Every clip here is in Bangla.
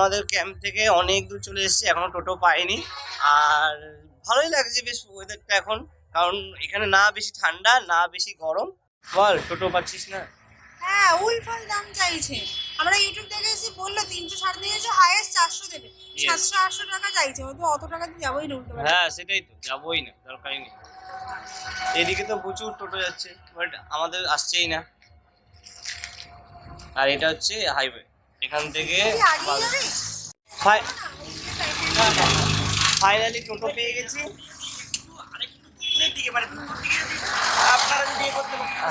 আমাদের ক্যাম্প থেকে অনেক দূর চলে এসেছি, এখনো টোটো পাইনি। আর ভালোই লাগছে বেশ ওয়েদারটা এখন, কারণ এখানে না বেশি ঠান্ডা না বেশি গরম। বল টোটো পাচ্ছিস না? হ্যাঁ, উলফাল দাম চাইছে। আমরা ইউটিউব থেকে এসে বললো 300 350 হাইয়েস্ট 400 দেবে, 700-800 টাকা চাইছে। হয়তো অত টাকা দিয়ে যাবোই না উল্টো। হ্যাঁ সেটাই তো, যাবোই না, দরকারই নেই। এদিকে তো প্রচুর টোটো যাচ্ছে, বাট আমাদের আসছেই না। আর এটা হচ্ছে হাইওয়ে, এখান থেকে ফাইনালি টোটো পেয়ে গেছি।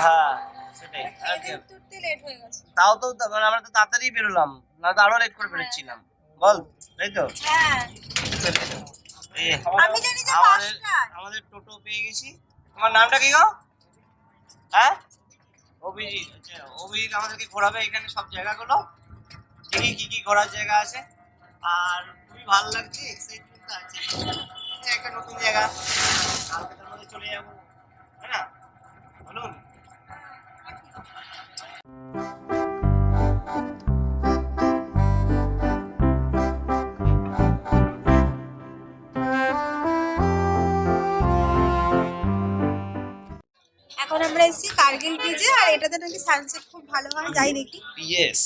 হ্যাঁ সেটাই, তাও তো মানে আমরা তো তাড়াতাড়ি বেরোলাম, না তো আরো লেট করে বেরোচ্ছিলাম। বল তাই তো। আমাদের টোটো পেয়ে গেছি। তোমার নামটা কি গো? হ্যাঁ অভিজিৎ। আচ্ছা অভিজিৎ আমাদেরকে ঘোরাবে এখানে সব জায়গাগুলো, দেখি কি কি ঘোরার জায়গা আছে। আর খুবই ভালো লাগছে, এক্সাইটমেন্ট আছে, একটা নতুন জায়গা, কালকে তার মধ্যে চলে যাবো, তাই না? বলুন। এখন আমরা এসেছি কার্গিল বিচে, আর এটাতে নাকি সানসেট খুব ভালো হয়, যাই দেখি। ইয়েস,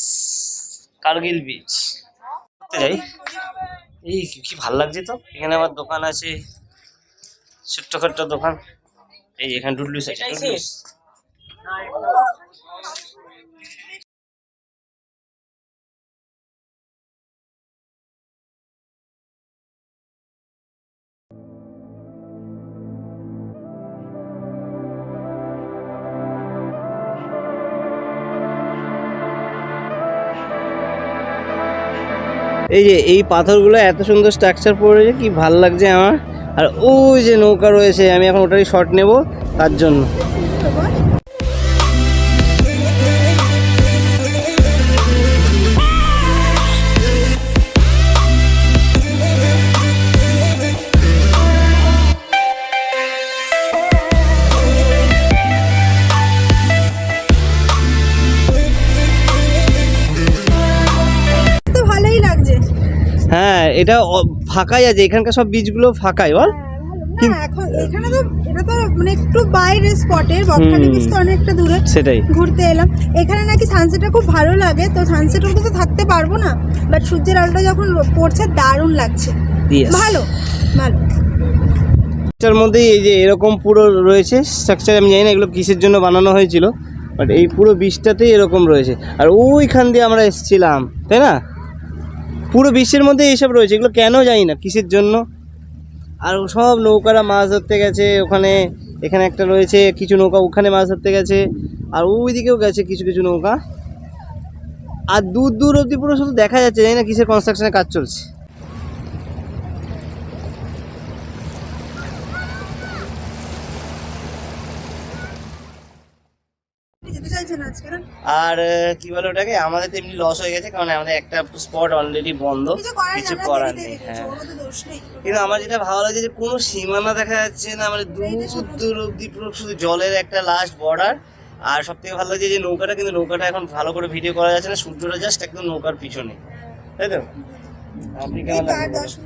কার্গিল বিচ যাই। এই কি ভালো লাগছে তো, এখানে আবার দোকান আছে, ছোট্টখাট্ট দোকান। এই এখানে ডুডলুস আছে, ডুডলুস। এই যে এই পাথরগুলো এত সুন্দর স্ট্রাকচার পড়েছে, কি ভাল লাগছে আমার। আর ওই যে নৌকা রয়েছে, আমি এখন ওটারই শট নেব তার জন্য। হ্যাঁ এটা ফাঁকাই আছে, এখানকার সব বীজগুলো ফাঁকাই। বল না এখন এখানে তো এটা তো মানে একটু বাইরে স্পটে, বকখালি বিচ তো অনেকটা দূরে, সেটাই ঘুরতে এলাম। এখানে নাকি সানসেটটা খুব ভালো লাগে, তো সানসেট উঠে তো থাকতে পারবো না, বাট সূর্যের আলোটা যখন পড়ছে দারুণ লাগছে, ভালো ভালো। এটার মধ্যে এই যে এরকম পুরো রয়েছে স্ট্রাকচার, আমি জানি না এগুলো কিসের জন্য বানানো হয়েছিল, বাট এই পুরো বীজটাতেই এরকম রয়েছে। আর ওইখান দিয়ে আমরা এসেছিলাম, তাই না? পুরো বিশ্বের মধ্যে এইসব রয়েছে, এগুলো কেন জানি না কিসের জন্য। আর সব নৌকারা মাছ ধরতে গেছে ওখানে, এখানে একটা রয়েছে কিছু নৌকা ওখানে মাছ ধরতে গেছে, আর ওই দিকেও গেছে কিছু কিছু নৌকা। আর দূর দূর অবধি পুরো শুধু দেখা যাচ্ছে, জানি না কিসের কনস্ট্রাকশনের কাজ চলছে। আর কি বলে ওটাকে, আমাদের তো এমনি লস হয়ে গেছে, কারণ আমাদের একটা স্পট অলরেডি বন্ধ, কিছু করার নেই। হ্যাঁ কিন্তু আমার যেটা ভালো লাগছে যে কোনো সীমানা দেখা যাচ্ছে না, মানে দূর দূর অব্দি পুরো শুধু জলের একটা লাস্ট বর্ডার। আর সব থেকে ভালো লাগছে যে নৌকাটা, কিন্তু নৌকাটা এখন ভালো করে ভিডিও করা যাচ্ছে না, সূর্যটা জাস্ট একদম নৌকার পিছনে, তাই তো? আপনি কেমন লাগছে?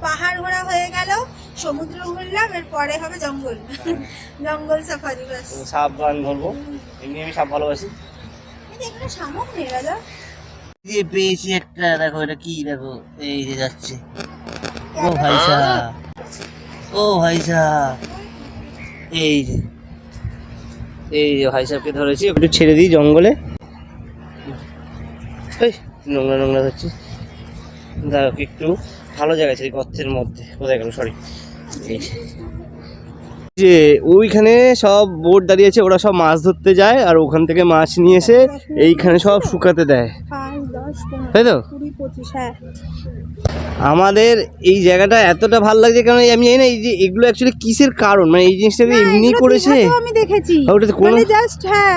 পাহাড় ঘোরা হয়ে গেল, সমুদ্র ঘুরলাম, এরপরে হবে জঙ্গল, জঙ্গল সাফারি। সাপ গান ধরবো, এমনি আমি সাপ ভালোবাসি। এখানে শামুক নেই রাজা, যে পেয়েছি একটা, দেখো এটা কি, দেখো এই যে যাচ্ছে। ও ভাই সাহেব, ও ভাই সাহেব, এই যে ভাই সাহেবকে ধরেছি, একটু ছেড়ে দিই জঙ্গলে। এই নোংরা নোংরা হচ্ছে, দেখো একটু ভালো জায়গা আছে, গর্তের মধ্যে। কোথায় গেল, সরি। যে ওইখানে সব বোট দাঁড়িয়ে আছে, ওরা সব মাছ ধরতে যায়, আর ওখান থেকে মাছ নিয়ে এসে এইখানে সব শুকাতে দেয়, তাই তো? আমাদের এই জায়গাটা এতটা ভালো লাগছে, কারণ আমি জানি না এই যে এগুলো অ্যাকচুয়ালি কিসের কারণ, মানে এই জিনিসটা এমনি করেছে আমি দেখেছি, মানে জাস্ট হ্যাঁ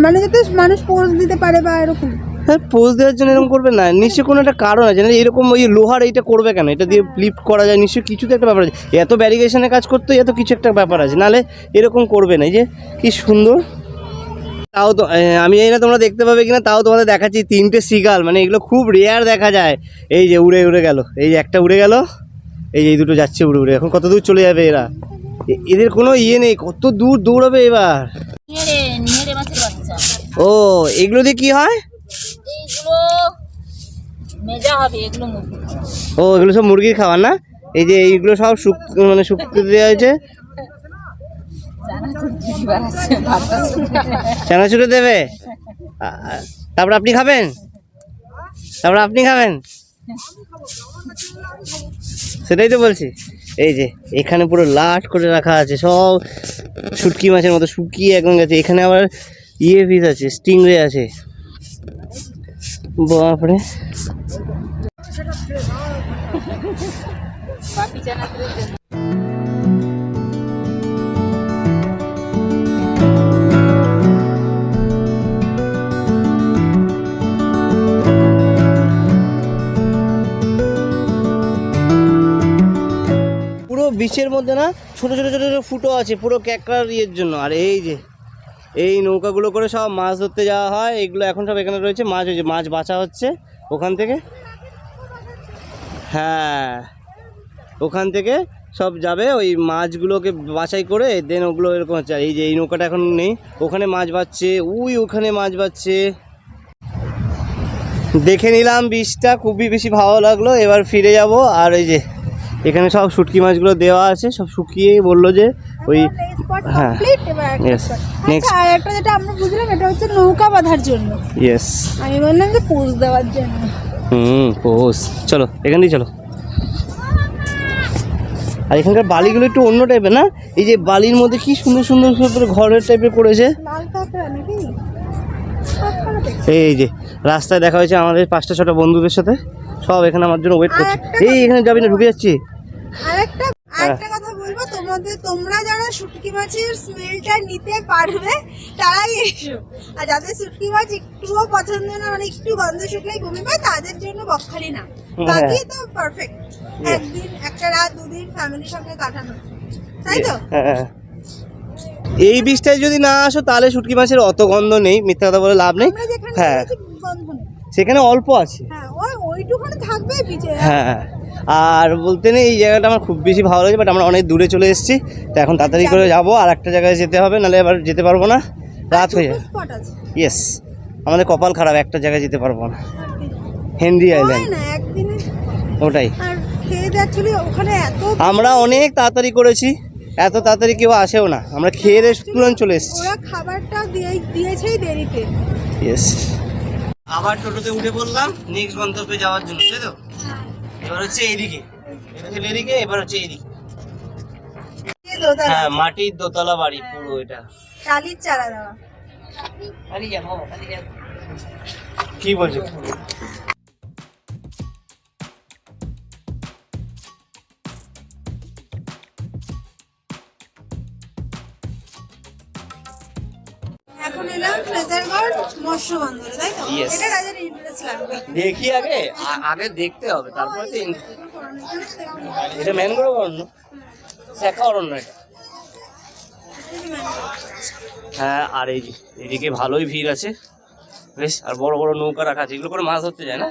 মানে যাতে মানুষ পোজ দিতে পারে বা এরকম। হ্যাঁ পোজ দেওয়ার জন্য এরকম করবে না, নিশ্চয়ই কোনো একটা কারণ আছে না। এরকম ওই লোহার এইটা করবে কেন, এটা দিয়ে লিফট করা যায়, নিশ্চয়ই কিছু তো একটা ব্যাপার আছে। এত ব্যারিগেশনের কাজ করতে এত কিছু একটা ব্যাপার আছে, নাহলে এরকম করবে না। এই যে কি সুন্দর তাও তো আমি জানি না তোমরা দেখতে পাবে কিনা, তাও তোমাদের দেখাচ্ছি 3টে সিগাল, মানে এগুলো খুব রেয়ার দেখা যায়। এই যে উড়ে উড়ে গেল, এই যে একটা উড়ে গেল, এই যে এই দুটো যাচ্ছে উড়ে উড়ে। এখন কত দূর চলে যাবে এরা, এদের কোনো ইয়ে নেই, কত দূর দৌড়াবে এবার। ও এগুলো দিয়ে কি হয়? ও এগুলো সব মুরগির খাবার না? এই যে এইগুলো সব মানে শুকতে দেওয়া হয়েছে। চানাচুরে দেবে, তারপর আপনি খাবেন, সেটাই তো বলছি। এই যে এখানে পুরো লাট করে রাখা আছে সব শুটকি মাছের মতো, শুকিয়ে একদম গেছে। এখানে আবার ইয়ে পিস আছে, স্টিংরে আছে, বাপরে। বিচের মধ্যে না ছোট ছোট ছোট ছোট ফুটো আছে পুরো ক্যাকড়ার ইয়ের জন্য। আর এই যে এই নৌকাগুলো করে সব মাছ ধরতে যাওয়া হয়, এগুলো এখন সব এখানে রয়েছে। মাছ হয়েছে, মাছ বাছা হচ্ছে ওখান থেকে, হ্যাঁ ওখান থেকে সব যাবে ওই মাছগুলোকে বাছাই করে, দেন ওগুলো এরকম হচ্ছে। আর এই যে এই নৌকাটা এখন নেই, ওখানে মাছ বাছছে, ওখানে মাছ বাছছে। দেখে নিলাম বীজটা, খুবই বেশি ভালো লাগলো। এবার ফিরে যাব। আর এই যে এখানে সব শুটকি মাছগুলো দেওয়া আছে, সব শুকিয়ে বললো যে ওই হ্যাঁ নেক্সট। আর একটা যেটা আমরা বুঝলাম এটা হচ্ছে নৌকা বাঁধার জন্য। ইয়েস, আমি বললাম যে পোজ দেওয়ার জন্য। পোজ। চলো এখান দিয়ে চলো। আর এখানকার বালিগুলো একটু অন্য টাইপের না? এই যে বালির মধ্যে কি সুন্দর সুন্দর সুন্দর ঘরের টাইপের করেছে। এই যে রাস্তায় দেখা হয়েছে আমাদের 5টা-6টা বন্ধুদের সাথে, সব এখানে আমার জন্য ওয়েট করছে। এই এখানে যাবি না, ঢুকে যাচ্ছি। আরেকটা কথা বলবো, তোমরা যারা শুটকি মাছের স্মেলটা নিতে পারবে তারাই এসো। আর যাদের শুটকি মাছ একটুও পছন্দ না, মানে একটু গন্ধ শুকলেই বমি পায়, তাদের জন্য বকখালি না, বাকি তো পারফেক্ট। একদিন একটা রাত 2 দিন ফ্যামিলির সঙ্গে কাটানো, তাই তো? এই বীজটায় যদি না আসো তাহলে শুটকি মাছের অত গন্ধ নেই, মিথ্যা কথা বলে লাভ নেই। হ্যাঁ সেখানে অল্প আছে, ওইটুখানে থাকবে বিচে। হ্যাঁ আর বলতে নেই এই জায়গাটা আমার খুব বেশি ভালো লাগে, বাট আমরা অনেক দূরে চলে এসেছি, তো এখন তাড়াতাড়ি করে যাবো। আর একটা জায়গায় যেতে হবে, নাহলে আবার যেতে পারবো না, রাত হয়ে যাবে। ইয়েস, আমাদের কপাল খারাপ, একটা জায়গায় যেতে পারবো না, হেনরি আইল্যান্ড ওটাই। আমরা অনেক তাড়াতাড়ি করেছি, এত তাড়াতাড়ি কেউ আসেও না, আমরা খেয়ে রেস্টুরেন্ট চলে এসেছি। খাবারটা দিয়েছেই দেরিতে। ইয়েস, আবার টোটোতে উঠে পড়লাম নেক্সট গন্তব্যে যাওয়ার জন্য, তাই তো? এবার হচ্ছে এইদিকে, এবার হচ্ছে এইদিকে। হ্যাঁ মাটির দোতলা বাড়ি পুরো, এটা টালির চালা দেওয়া। কি বলছো? এখন এলাম ফ্রেজারগড় মৎস্য বন্দরে, তাই তো? এটা রাজার ইন্টারেস্ট লাগবে। দেখি আগে দেখতে হবে, তারপরে তো এটা ম্যানগ্রোভ অরণ্য, শাখা অরণ্য এটা। হ্যাঁ আর এই যে এদিকে ভালোই ভিড় আছে বেশ, আর বড় বড় নৌকা রাখা আছে, এগুলো করে মাছ ধরতে যায় না?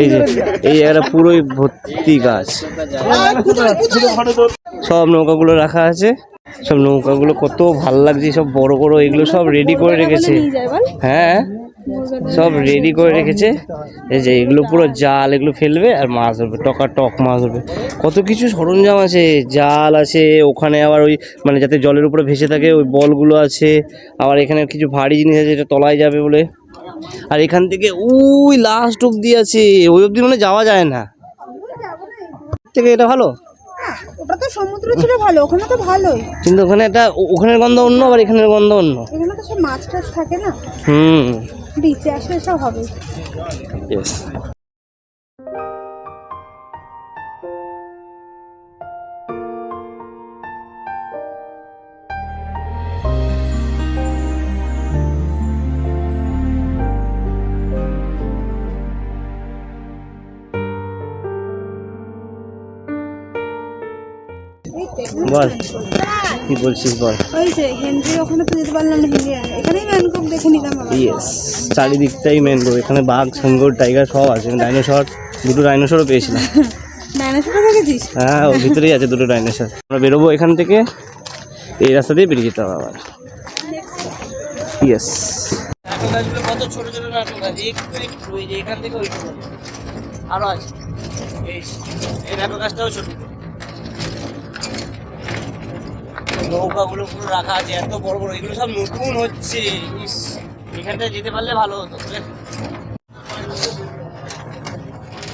এই যে এই একটা পুরোই ভর্তি গাছ, সব নৌকাগুলো রাখা আছে, সব নৌকাগুলো কত ভালো লাগছে, সব বড় বড়, এগুলো সব রেডি করে রেখেছে। হ্যাঁ সব রেডি করে রেখেছে। এই যে এগুলো পুরো জাল, এগুলো ফেলবে আর মাছ ধরবে, টক মাছ ধরবে। কত কিছু সরঞ্জাম আছে, জাল আছে ওখানে, আবার ওই মানে যাতে জলের উপরে ভেসে থাকে ওই বলগুলো আছে, আবার এখানে কিছু ভারী জিনিস আছে যেটা তলায় যাবে বলে। আর এখান থেকে ওই লাস্ট অব্দি আছে, ওই অব্দি মানে যাওয়া যায় না। থেকে এটা ভালো, ওটা তো সমুদ্র ছিল ভালো, ওখানে তো ভালোই, কিন্তু ওখানে একটা ওখানের গন্ধ অন্য, আবার এখানের গন্ধ অন্য। এখানে তো সব মাছ টাছ থাকে না, বিচে আসলে সব হবে। ইয়েস, বল কি বলছিস বল? ওই যে হেনরি ওখানে তো যেতে পারলাম না, হেনরি এখানেই ম্যানগ্রোভ দেখে নিলাম আবার। ইয়েস, চারিদিকটাই ম্যানগ্রোভ। এখানে বাঘ, সিংহ, টাইগার সব আছে। ডাইনোসর, দুটো ডাইনোসরও পেয়েছিলাম। ডাইনোসরটা দেখেছিস? হ্যাঁ, ওর ভিতরেই আছে দুটো ডাইনোসর। আমরা বেরোবো এখান থেকে, এই রাস্তা দিয়ে বেরিয়ে যেতে হবে আবার। ইয়েস, নারকেল গাছগুলো কত ছোট ছোট নারকেল গাছ, একটু একটু, ওই যে এখান থেকে ওইটুকু আরো আছে। এই নারকেল গাছটাও ছোট। নৌকাগুলো পুরো রাখা আছে, এত বড় বড়, এগুলো সব নতুন হচ্ছে। ইস, এখানটায় যেতে পারলে ভালো হতো।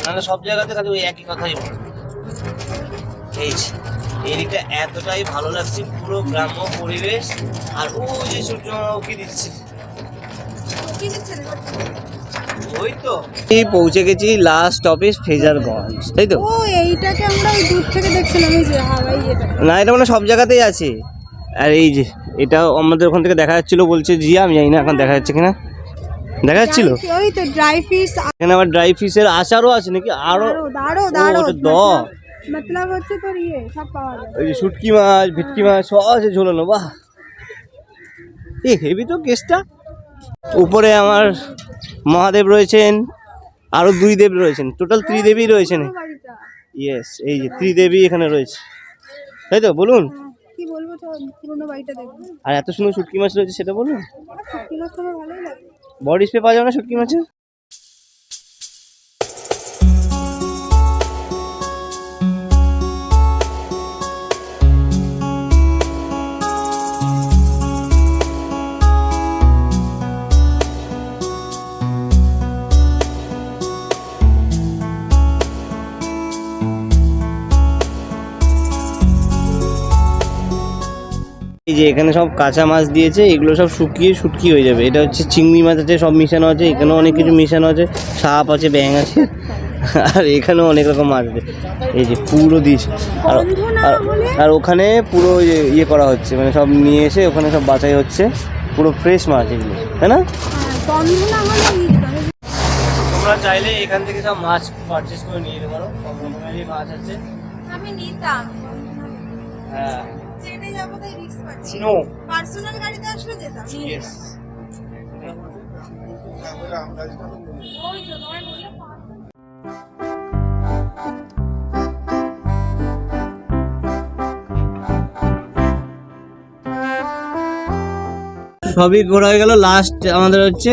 নাহলে সব জায়গাতে খালি ওই একই কথাই বলে। এই এদিকটা এতটাই ভালো লাগছে, পুরো গ্রাম্য পরিবেশ। আর ওই যে সূর্য উঁকি দিচ্ছে, ওই তো এই পৌঁছে গেছি লাস্ট স্টপেজ ফ্রেজারগঞ্জ, তাই তো? ও এইটাকে আমরা ওই দূর থেকে দেখছিলাম, এই যে হাওয়াই এটা। না, এটা মানে সব জায়গাতেই আছে। আর এই যে এটাও আমাদের ওখান থেকে দেখা যাচ্ছিল, বলছে জিয়া, আমি জানি না এখন দেখা যাচ্ছে কিনা। দেখা যাচ্ছিল ওই তো ড্রাই ফিশ, এখানে আবার ড্রাই ফিশের আচারও আছে নাকি? আরো দাঁড়ো ও, ওটা দ মতলব হচ্ছে তোর সব পাওয়া যায়। ওই যে শুটকি মাছ, ভেটকি মাছ সব আছে ঝোলানো। বাহ, এই হেভি তো কেসটা। উপরে আমার মহাদেব রয়েছেন, আরো 2 দেব রয়েছেন, টোটাল 3 দেবী রয়েছেন। ইয়েস, এই যে 3 দেবী এখানে রয়েছে, তাই তো? বলুন কি বলবো, তো পুরোনো বাড়িটা দেখবো। আর এত সুন্দর শুটকি মাছ রয়েছে, সেটা বলুন। শুটকি মাছ তো আমার ভালোই লাগে। বডি স্প্রে পাওয়া যাবে না শুটকি মাছের? এই যে এখানে সব কাঁচা মাছ দিয়েছে, এগুলো সব শুকিয়ে শুটকি হয়ে যাবে। এটা হচ্ছে চিংড়ি মাছ আছে, সব মিশানো আছে। এখানেও অনেক কিছু মিশানো আছে, সাপ আছে, ব্যাঙ আছে, আর এখানেও অনেক রকম মাছ আছে। এই যে পুরো দিস, আর ওখানে পুরো ইয়ে করা হচ্ছে, মানে সব নিয়ে এসে ওখানে সব বাছাই হচ্ছে। পুরো ফ্রেশ মাছ এগুলো, তাই না? তোমরা চাইলে এখান থেকে সব মাছ পারচেস করে নিয়ে যেতে পারো, সব রকমেরই মাছ আছে। আমি নিতাম, হ্যাঁ, ট্রেনে যাবো তাই রিস্ক পাচ্ছি। নো, পার্সোনাল গাড়িতে আসলে যেতাম। ইয়েস। সবই ঘোরা হয়ে গেল। লাস্ট আমাদের হচ্ছে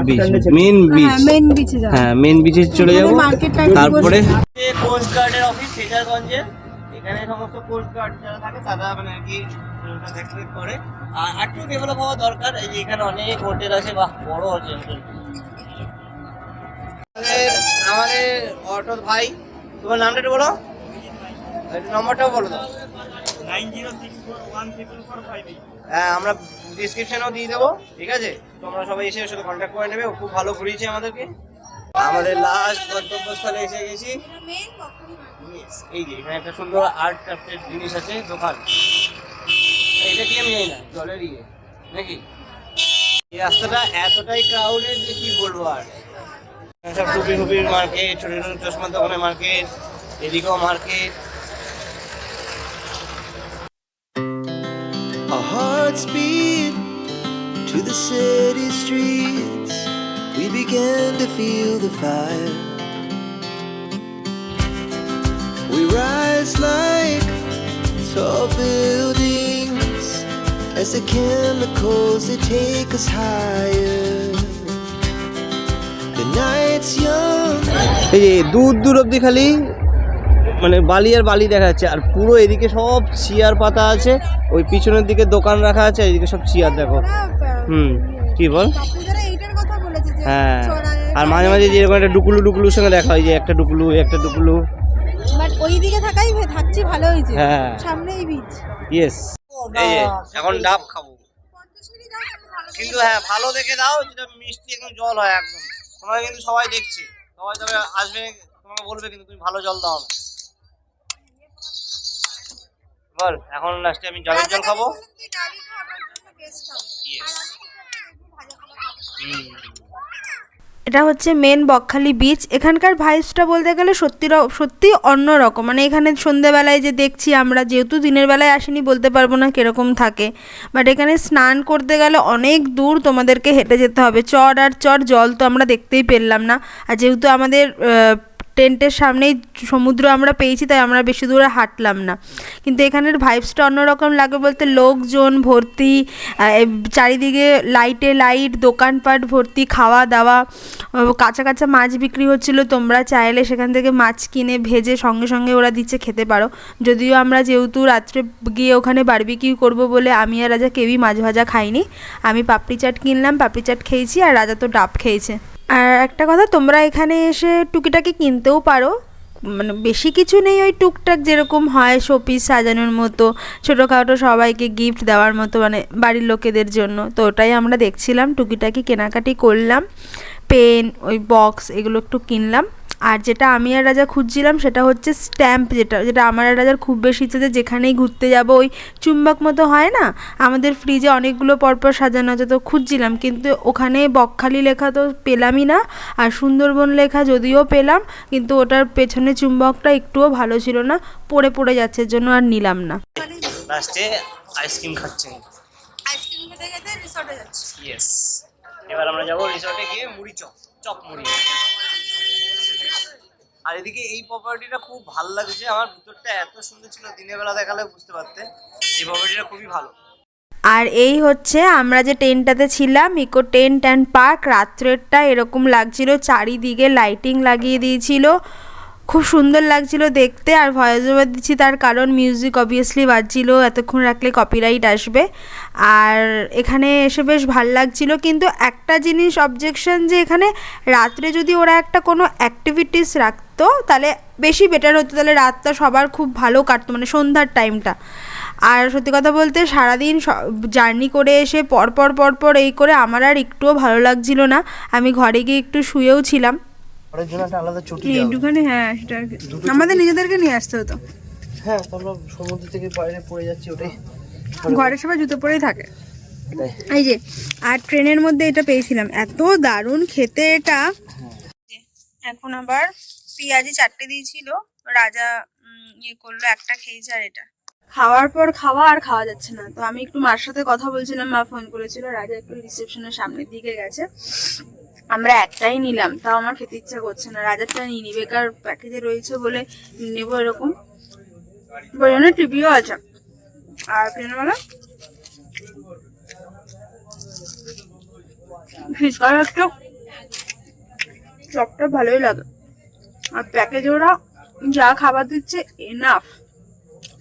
বিচ, মেন বিচ। মেন বিচে যাবো। হ্যাঁ, মেন বিচে চলে যাবো। মার্কেটটা তারপরে কোস্ট গার্ডের অফিস ফ্রেজারগঞ্জে, এখানে সমস্ত কোস্ট গার্ড যারা থাকে তারা মানে আর কি দেখাদেখি করে। আর একটু ডেভেলপ হওয়া দরকার। এই যে এখানে অনেক হোটেল আছে, বাহ বড় হোটেল। আমাদের অটো ভাই, তোমার নামটা একটু বলো, নম্বরটাও বলো তো। 9064134458। হ্যাঁ, আমরা ডিসক্রিপশনেও দিয়ে দেবো, ঠিক আছে? তোমরা সবাই এসে ওর সাথে কন্ট্যাক্ট করে নেবে। ও খুব ভালো ঘুরিয়েছে আমাদেরকে। আমাদের লাস্ট গন্তব্যস্থলে এসে গেছি। এই যে এখানে একটা সুন্দর আর্ট ক্রাফটের জিনিস আছে, দোকান। এটা কি আমি জানি না, জলের ইয়ে নাকি? এই রাস্তাটা এতটাই ক্রাউডেড যে কি বলবো আর। সব টুপি টুপির মার্কেট, ছোট ছোট চশমার দোকানের মার্কেট, এদিকেও market. Our hearts beat to the city streets. We began to feel the fire. We rise like tall buildings as the chemicals they take us higher. The night's young. এই যে দূর দূর অব্দি খালি মানে বালি আর বালি দেখা যাচ্ছে। আর পুরো এদিকে সব চেয়ার পাতা আছে, ওই পিছনের দিকে দোকান রাখা আছে, এদিকে সব চেয়ার দেখো। কি বল? হ্যাঁ, আর মাঝে মাঝে যেরকম একটা ডুকুলু ডুকুলুর সঙ্গে দেখা হয়, যে একটা ডুকুলু একটা ডুকুলু। বাট ওই দিকে থাকছি ভালো হয়েছে, হ্যাঁ সামনেই বিচ। ইয়েস, এই যে এখন ডাব খাবো, কিন্তু হ্যাঁ ভালো দেখে দাও, যেটা মিষ্টি একদম জল হয় একদম। তোমরা কিন্তু সবাই দেখছে, সবাই তবে আসবে, তোমাকে বলবে কিন্তু তুমি ভালো জল দাও না। বল, এখন লাস্টে আমি জলের জল খাবো। এটা হচ্ছে মেন বকখালি বিচ। এখানকার ভাইবসটা বলতে গেলে সত্যি অন্যরকম। মানে এখানে সন্ধেবেলায় যে দেখছি আমরা, যেহেতু দিনের বেলায় আসিনি বলতে পারবো না কীরকম থাকে, বাট এখানে স্নান করতে গেলে অনেক দূর তোমাদেরকে হেঁটে যেতে হবে, চড় আর চড়, জল তো আমরা দেখতেই পেলাম না। আর যেহেতু আমাদের টেন্টের সামনেই সমুদ্র আমরা পেয়েছি, তাই আমরা বেশি দূরে হাঁটলাম না। কিন্তু এখানের ভাইবসটা অন্যরকম লাগে বলতে, লোকজন ভর্তি, চারিদিকে লাইটে লাইট, দোকানপাট ভর্তি, খাওয়া দাওয়া, কাঁচা কাঁচা মাছ বিক্রি হচ্ছিলো। তোমরা চাইলে সেখান থেকে মাছ কিনে ভেজে সঙ্গে সঙ্গে ওরা দিচ্ছে, খেতে পারো। যদিও আমরা যেহেতু রাত্রে গিয়ে ওখানে বারবিকিউ করবো বলে আমি আর রাজা কেউই মাছ ভাজা খাইনি। আমি পাপড়ি চাট কিনলাম, পাপড়ি চাট খেয়েছি, আর রাজা তো ডাব খেয়েছে। আর একটা কথা, তোমরা এখানে এসে টুকিটাকি কিনতেও পারো, মানে বেশি কিছু নেই, ওই টুকটাক যেরকম হয় শোপিস সাজানোর মতো, ছোটোখাটো সবাইকে গিফট দেওয়ার মতো, মানে বাড়ির লোকেদের জন্য। তো ওটাই আমরা দেখছিলাম, টুকিটাকি কেনাকাটি করলাম, পেন, ওই বক্স, এগুলো একটু কিনলাম। আর যেটা আমি আর রাজা খুঁজছিলাম সেটা হচ্ছে স্ট্যাম্প, যেটা আমার আর রাজার খুব বেশি ইচ্ছে, যে যেখানেই ঘুরতে যাব ওই চুম্বক মতো হয় না, আমাদের ফ্রিজে অনেকগুলো পরপর সাজানো আছে, তো খুঁজছিলাম, কিন্তু ওখানে বকখালি লেখা তো পেলামই না, আর সুন্দরবন লেখা যদিও পেলাম, কিন্তু ওটার পেছনে চুম্বকটা একটুও ভালো ছিল না, পড়ে পড়ে যাচ্ছে, এর জন্য আর নিলাম না। লাস্টে আইসক্রিম খাচ্ছেন। আইসক্রিম খেতে খেতে রিসর্টে যাচ্ছি। ইয়েস, এবার আমরা যাবো রিসর্টে গিয়ে মুড়ি চপ মুড়ি। আর এদিকে এই প্রপার্টিটা খুব ভালো লাগছে আমার, ভিতরটা এত সুন্দর ছিল, দিনের বেলা দেখালে বুঝতে পারতে। এই প্রপার্টিটা খুবই ভালো। আর এই হচ্ছে আমরা যে টেন্টটাতে ছিলাম, ইকো টেন্ট অ্যান্ড পার্ক। রাত্রেরটা এরকম লাগছিল, চারিদিকে লাইটিং লাগিয়ে দিয়েছিল, খুব সুন্দর লাগছিল দেখতে। আর ভয়েস ওভার দিচ্ছি তার কারণ মিউজিক অবভিয়াসলি বাজছিল, এতক্ষণ রাখলে কপিরাইট আসবে। আর এখানে এসে বেশ ভাল লাগছিল, কিন্তু একটা জিনিস অবজেকশন, যে এখানে রাত্রে যদি ওরা একটা কোনো অ্যাক্টিভিটিস রাখতো তাহলে বেশি বেটার হতো, তাহলে রাতটা সবার খুব ভালো কাটতো, মানে সন্ধ্যার টাইমটা। আর সত্যি কথা বলতে সারাদিন জার্নি করে এসে পরপর এই করে আমার আর একটুও ভালো লাগছিল না। আমি ঘরে গিয়ে একটু শুয়েও ছিলাম। ওর জন্য একটা আলাদা ছুটি একটুখানি, হ্যাঁ, সেটা আমাদের নিজেদেরকে নিয়ে আসতে হতো। হ্যাঁ, আমরা সমুদ্র থেকে বাইরে পড়ে যাচ্ছি, ওটাই। ঘরে সবাই জুতো পরেই থাকে। এই যে, আর ট্রেনের মধ্যে এটা পেয়েছিলাম, এত দারুণ খেতে এটা। এখন আবার পেঁয়াজি 4টে দিয়েছিল, রাজা ইয়ে করলো, একটা খেয়েছে, আর এটা খাওয়ার পর খাওয়া আর খাওয়া যাচ্ছে না। তো আমি একটু মার সাথে কথা বলছিলাম, মা ফোন করেছিল, রাজা একটু রিসেপশনের সামনের দিকে গেছে। আমরা একটাই নিলাম, তাও আমার খেতে ইচ্ছা করছে না, রাজারটা নিয়ে নি, বেকার প্যাকেজে রয়েছে বলে নেবো এরকম। বলুন টিভিও আছে। আর প্লেনওয়ালা ফিশ কারি একটু চপটা ভালোই লাগে। আর প্যাকেজে ওরা যা খাবার দিচ্ছে এনাফ,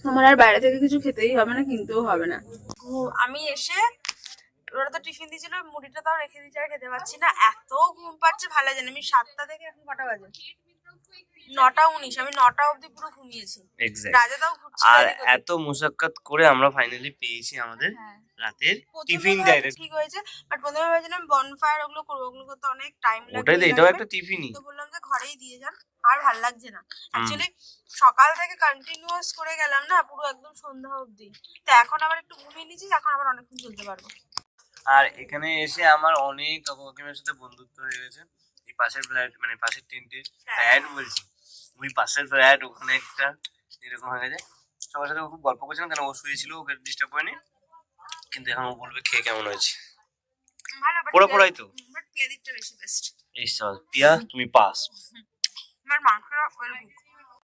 আমার আর বাইরে থেকে কিছু খেতেই হবে না, কিনতেও হবে না। আমি এসে ওরা তো টিফিন দিয়েছিল, মুড়িটা তাও রেখে দিয়েছে, আর খেতে পাচ্ছি না, এত ঘুম পাচ্ছে ভালো জানি। আমি 7টা থেকে এখন কটা বাজে, 9টা 19, আমি 9টা অবধি পুরো ঘুমিয়েছি। রাজা তাও ঘুরছিল। আর এত মুশাক্কাত করে আমরা ফাইনালি পেয়েছি আমাদের রাতের টিফিন ডাইরেক্ট। ঠিক হয়েছে, বাট প্রথমে ভেবেছিলাম বনফায়ার ওগুলো করবো, ওগুলো করতে অনেক টাইম লাগবে, ওটাই তো, এটাও একটা টিফিনই। তো বললাম যে ঘরেই দিয়ে যান, আর ভাল লাগছে না। অ্যাকচুয়ালি সকাল থেকে কন্টিনিউয়াস করে গেলাম না, পুরো একদম সন্ধ্যা অবধি, তো এখন আবার একটু ঘুমিয়ে নিয়েছি, এখন আবার অনেকক্ষণ চলতে পারবো। আর এখানে এসে আমার অনেক কাকু কাকিমার সাথে বন্ধুত্ব হয়ে গেছে। এই পাশের ফ্ল্যাট, মানে পাশের টেন্টের ফ্ল্যাট বলছি, ওই পাশের ফ্ল্যাট, ওখানে একটা এরকম হয়ে গেছে। সবার সাথে খুব গল্প করছিলাম, কেন ও শুয়েছিল, ওকে ডিস্টার্ব করেনি। কিন্তু এখন ও বলবে খেয়ে কেমন হয়েছে। পোড়া পোড়াই তো, বাট পেঁয়াজিটা বেশি বেস্ট। এই সব পিয়া, তুমি পাস। আমার মাংসটা ওয়েল কুক।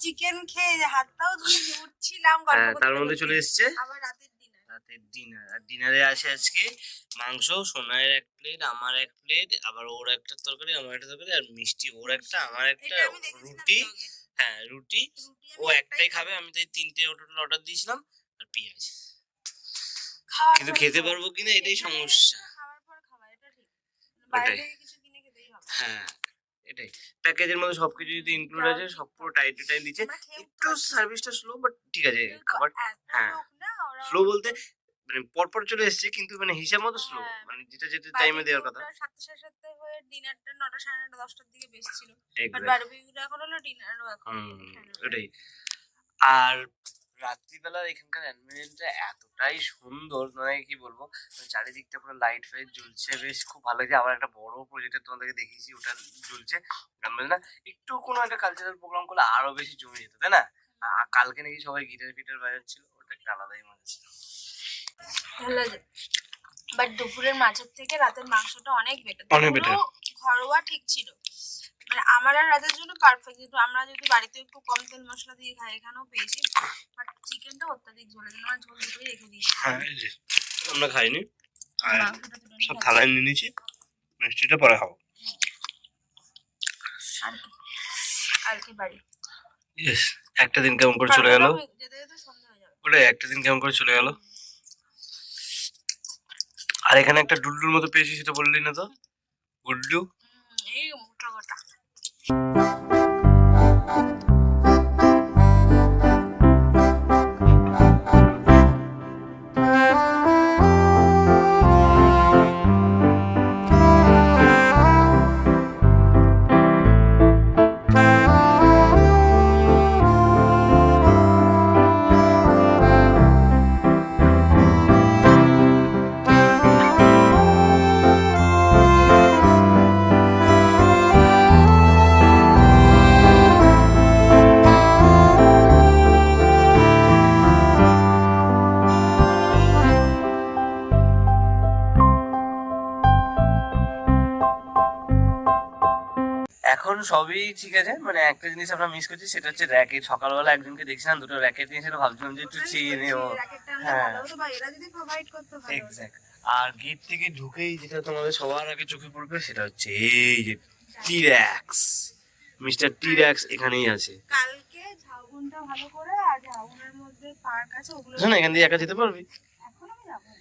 চিকেন খেয়ে হাতটাও ধুয়ে উঠছিলাম, গল্প করতে তার মধ্যে চলে এসেছে আবার রাতের ডিনার। আর ডিনারে আসে আজকে মাংস, সোনার 1 প্লেট, আমার 1 প্লেট, আবার ওর একটা তরকারি, আমার একটা তরকারি, আর মিষ্টি ওর একটা, আমার একটা, রুটি। হ্যাঁ, রুটি ও একটাই খাবে, আমি তাই 3টে টোটাল অর্ডার দিয়েছিলাম, আর পেঁয়াজ। কিন্তু খেতে পারবো কিনা এটাই সমস্যা। ওটাই, হ্যাঁ এটাই। প্যাকেজের মধ্যে সবকিছু যদি ইনক্লুড আছে, সব পুরো টাইট দিচ্ছে। একটু সার্ভিসটা স্লো, বাট ঠিক আছে খাবার। হ্যাঁ, স্লো বলতে মানে পরপর চলে এসেছে, কিন্তু মানে হিসাব মতো স্লো, মানে যেটা টাইমে দেওয়ার কথা। 7:30 হয়ে ডিনারটা 9টা 9:30 10টার দিকে বেশছিল, বাট বারবিকিউটা এখন হলো, ডিনারও এখন। ওটাই। আর রাত্রিবেলার এখানকার এনভায়রনমেন্টটা এতটাই সুন্দর, মানে কি বলবো, মানে চারিদিকটা পুরো লাইট ফাইট জ্বলছে, বেশ খুব ভালো লাগছে। আবার একটা বড় প্রজেক্টর তোমাদেরকে দেখিয়েছি, ওটা জ্বলছে। মানে না একটু কোনো একটা কালচারাল প্রোগ্রাম করলে আরো বেশি জমে যেত, তাই না? কালকে নাকি সবাই গিটার ফিটার বাজাচ্ছিল, ওটা একটা আলাদাই মজা ছিল। ভালো বাট দুপুরের মাছের থেকে রাতের মাংসটা অনেক বেটার। অনেক better। ঘরোয়া ঠিক ছিল, মানে আমার আর রাতের জন্য পারফেক্ট। কিন্তু আমরা যদি বাড়িতে একটু কম তেল মশলা দিয়ে খাই, এখানেও পেয়েছি, বাট চিকেনটা অত্যাধিক ঝোলের জন্য ঝোল দুটোই রেখে দিয়েছি। হ্যাঁ এই যে আমরা খাইনি, আর মাংসটা দুটো নিয়ে সব খাচ্ছি। থালায় নিয়ে নিয়েছি, মিষ্টিটা পরে খাবো। আর কি? কালকে বাড়ি ইয়েস, একটা দিন কেমন করে চলে গেল, যেতে যেতে সন্ধ্যা হয়ে যাবে। ওটা একটা দিন কেমন করে চলে গেল। আর এখানে একটা ডুডলুর মতো পেয়েছি, সেটা বললি না তো, গুড্ডু। এই মোটা গোটা এখন সবই ঠিক আছে, মানে একটা জিনিস আমরা মিস করছি, সেটা হচ্ছে র্যাকেট। সকালবেলা একজনকে দেখছিলাম দুটো র্যাকেট নিয়েছিল, ভাবছিলাম যে একটু চেয়ে নেবো। হ্যাঁ এরা যদি প্রোভাইড করতে পারে। এক্স্যাক্ট। আর গেট থেকে ঢুকেই যেটা তোমাদের সবার আগে চোখে পড়বে, সেটা হচ্ছে এই যে টির্যাক্স। মিস্টার টির্যাক্স এখানেই আছে। কালকে ঝাউবনটা ভালো করে, আর ঝাউবনের মধ্যে পার্ক আছে, ওগুলো শোনো, এখান দিয়ে একা যেতে পারবি? এখন আমি যাবো না।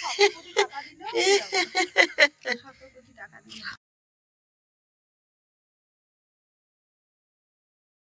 7 কোটি টাকা দিলেও আমি যাবো না। 7 কোটি টাকা দিলে